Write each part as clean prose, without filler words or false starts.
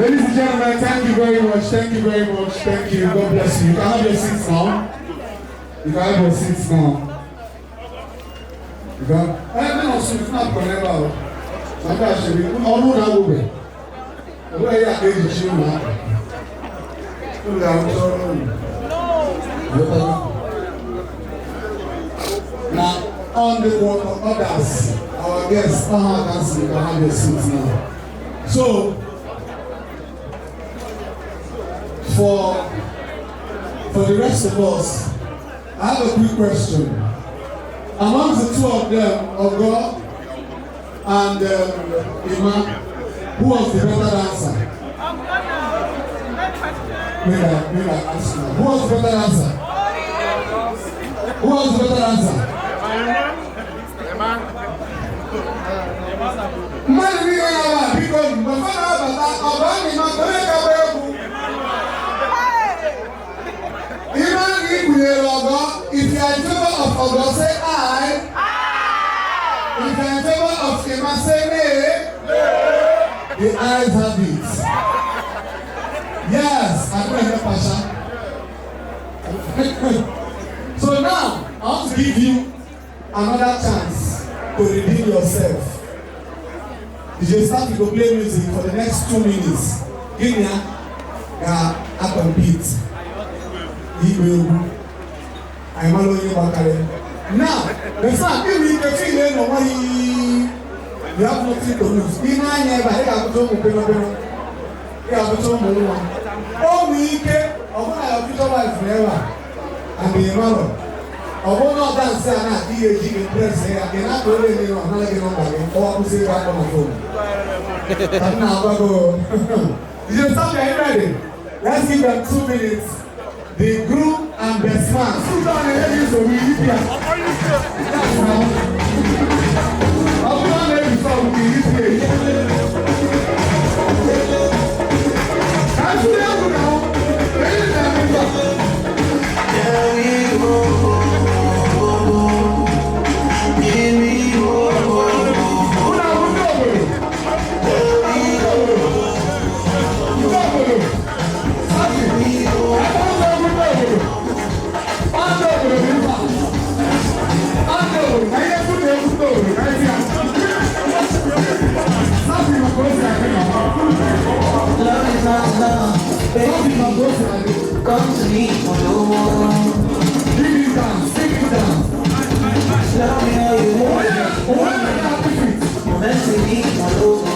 Ladies and gentlemen, thank you very much. Thank you very much. Thank you. God bless you. You can have your seats now. You can have your seats now. You can. Everyone else is not connected. Sometimes you will all know that way. Where you are going to chill now? Now, on the work of others, our guests, you can have your seats now. So, for the rest of us, I have a quick question. Amongst the two of them, Ogo and Imam, who was the better dancer? May I ask now? Who was the better dancer? Who was the better dancer? Because if you are in favor of Ogo, say aye. If you are in favor of Emma, say nay. The ayes have it. Yes, I don't know Pasha. So now, I want to give you another chance to redeem yourself. DJ start to go play music for the next 2 minutes. Give me a compete. I'm alone Bakare. Now, the fact if we can feel no money, we have nothing to lose. In my neighbor, I have to open up. I have to open up. Oh, we can. Oh, I have to wife forever. And be a mother. Oh, not dance and not DAG impress here. I cannot go in here. I'm not getting on back. Oh, I will say back on my phone. And now, I go. You stop there, ready? Let's give them 2 minutes. The group and best man. Sit down and let you so we eat here. That's now. I'll put on there before we eat here. That's the level now. Ready now? Yeah, we go. Yeah, we go. Come to me for no more. Dig it down, stick it down. Tell me how you want it. You're meant to be for no more.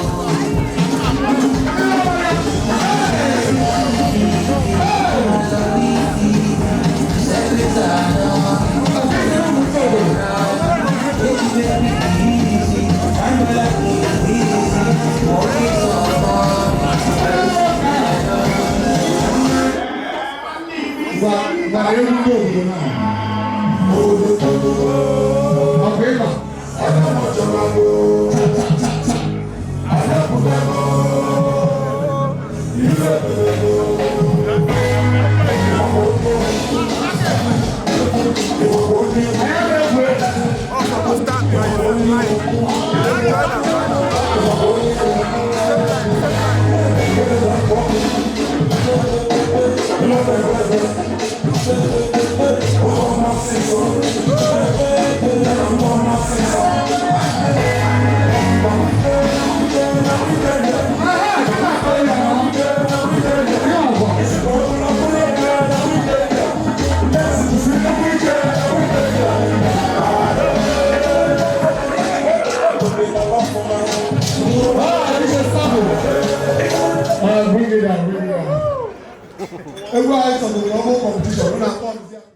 Everyone is on the global competition.